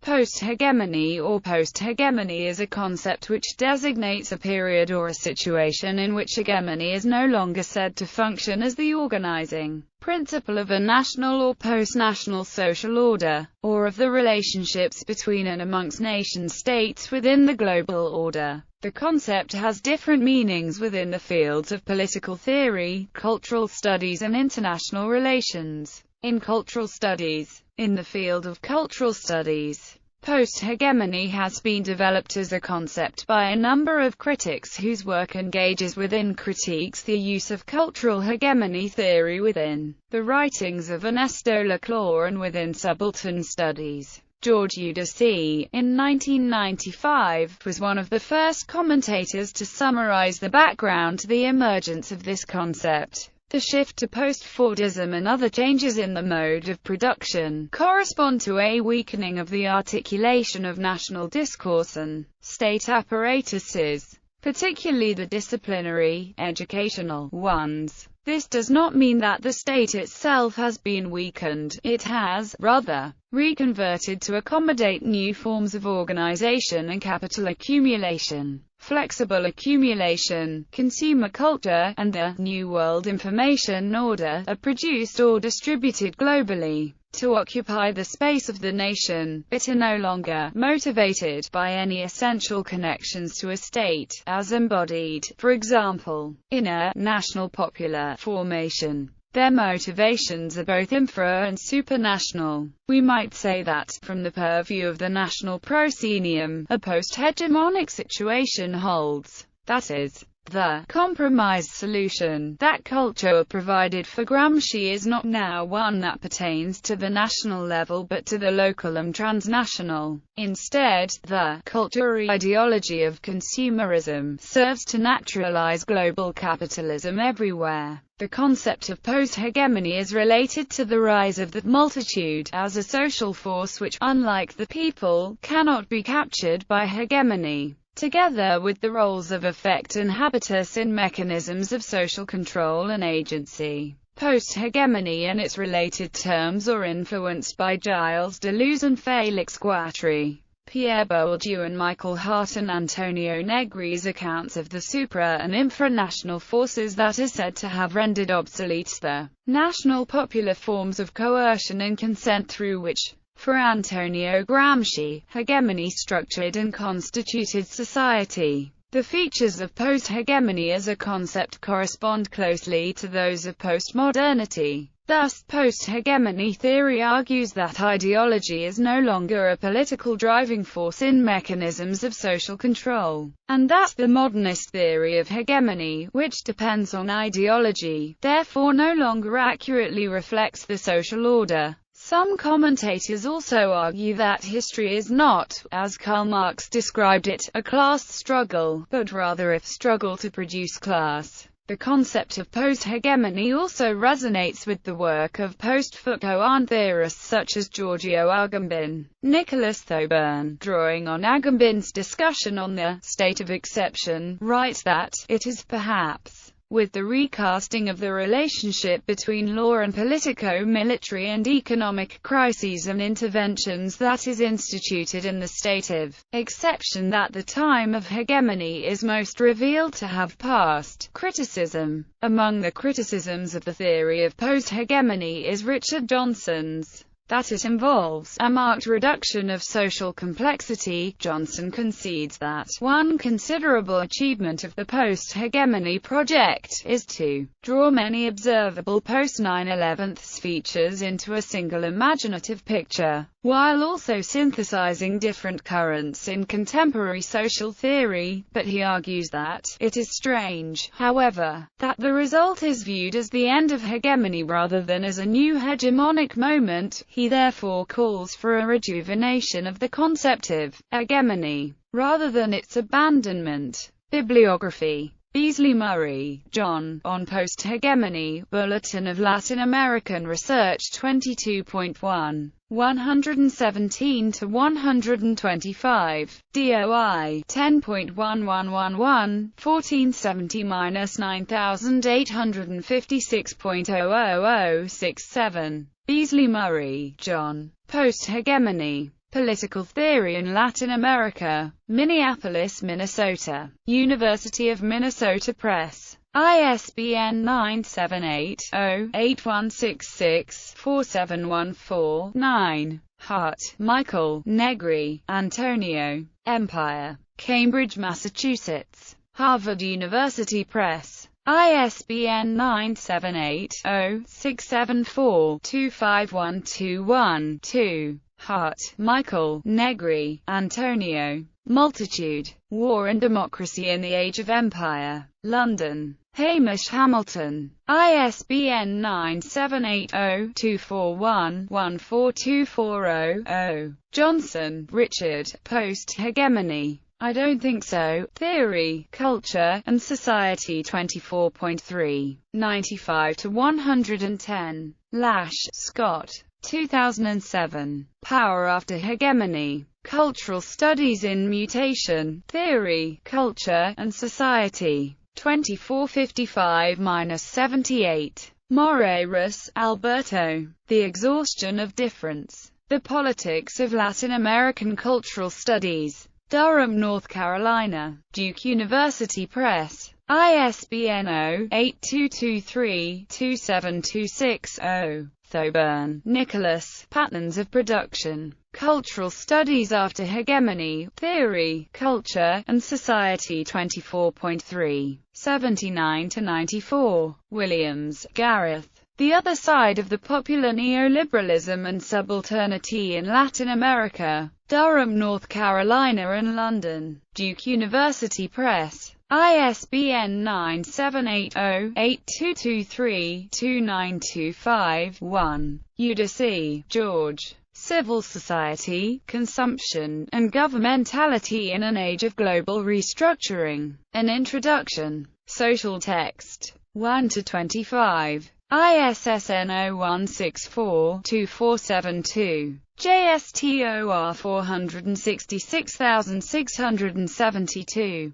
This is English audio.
Posthegemony or posthegemony is a concept which designates a period or a situation in which hegemony is no longer said to function as the organizing principle of a national or post-national social order, or of the relationships between and amongst nation-states within the global order. The concept has different meanings within the fields of political theory, cultural studies and international relations. In cultural studies, in the field of cultural studies, posthegemony has been developed as a concept by a number of critics whose work engages within critiques the use of cultural hegemony theory within the writings of Ernesto Laclau and within subaltern studies. George Udersee, in 1995, was one of the first commentators to summarize the background to the emergence of this concept. The shift to post-Fordism and other changes in the mode of production correspond to a weakening of the articulation of national discourse and state apparatuses, particularly the disciplinary, educational ones. This does not mean that the state itself has been weakened, it has, rather, reconverted to accommodate new forms of organization and capital accumulation. Flexible accumulation, consumer culture, and the New World Information Order are produced or distributed globally to occupy the space of the nation, but are no longer motivated by any essential connections to a state, as embodied, for example, in a national popular formation. Their motivations are both infra- and supranational. We might say that, from the purview of the national proscenium, a post-hegemonic situation holds. That is, the compromise solution that culture provided for Gramsci is not now one that pertains to the national level but to the local and transnational. Instead, the culture ideology of consumerism serves to naturalize global capitalism everywhere. The concept of post-hegemony is related to the rise of the multitude as a social force which, unlike the people, cannot be captured by hegemony, together with the roles of affect and habitus in mechanisms of social control and agency. Post-hegemony and its related terms are influenced by Gilles Deleuze and Félix Guattari, Pierre Bourdieu and Michael Hart and Antonio Negri's accounts of the supra- and infranational forces that are said to have rendered obsolete the national popular forms of coercion and consent through which, for Antonio Gramsci, hegemony structured and constituted society. The features of post-hegemony as a concept correspond closely to those of postmodernity. Thus, post-hegemony theory argues that ideology is no longer a political driving force in mechanisms of social control, and that the modernist theory of hegemony, which depends on ideology, therefore no longer accurately reflects the social order. Some commentators also argue that history is not, as Karl Marx described it, a class struggle, but rather a struggle to produce class. The concept of post-hegemony also resonates with the work of post-Foucaultian theorists such as Giorgio Agamben. Nicholas Thoburn, drawing on Agambin's discussion on the state of exception, writes that, it is perhaps with the recasting of the relationship between law and politico-military and economic crises and interventions that is instituted in the state of exception that the time of hegemony is most revealed to have passed. Criticism. Among the criticisms of the theory of post-hegemony is Richard Johnson's that it involves a marked reduction of social complexity. Johnson concedes that one considerable achievement of the post-hegemony project is to draw many observable post-9/11 features into a single imaginative picture, while also synthesizing different currents in contemporary social theory, but he argues that it is strange, however, that the result is viewed as the end of hegemony rather than as a new hegemonic moment. He therefore calls for a rejuvenation of the concept of hegemony, rather than its abandonment. Bibliography. Beasley Murray, John, on Post-Hegemony, Bulletin of Latin American Research 22.1, 117-125, DOI, 10.1111, 1470-9856.00067. Beasley Murray, John. Post-Hegemony. Political Theory in Latin America, Minneapolis, Minnesota. University of Minnesota Press. ISBN 978-0-8166-4714-9. Hart, Michael, Negri, Antonio. Empire. Cambridge, Massachusetts. Harvard University Press. ISBN 978-0-674-25121-2. Hart, Michael, Negri, Antonio. Multitude, War and Democracy in the Age of Empire. London. Hamish Hamilton. ISBN 978-0-241-14240-0. Johnson, Richard. Posthegemony. I Don't Think So. Theory, Culture, and Society 24.3. 95-110. Lash, Scott. 2007. Power After Hegemony. Cultural Studies in Mutation, Theory, Culture, and Society. 2455-78. Moreiras, Alberto. The Exhaustion of Difference. The Politics of Latin American Cultural Studies. Durham, North Carolina. Duke University Press. ISBN 0-8223-2726-0. Thoburn, Nicholas. Patterns of Production. Cultural Studies After Hegemony, Theory, Culture, and Society 24.3. 79-94. Williams, Gareth. The Other Side of the Popular Neoliberalism and Subalternity in Latin America. Durham, North Carolina and London. Duke University Press. ISBN 978-0-8223-2925-1. Udici, George. Civil Society, Consumption, and Governmentality in an Age of Global Restructuring. An Introduction. Social Text. 1-25. ISSN 0164-2472. JSTOR 466672.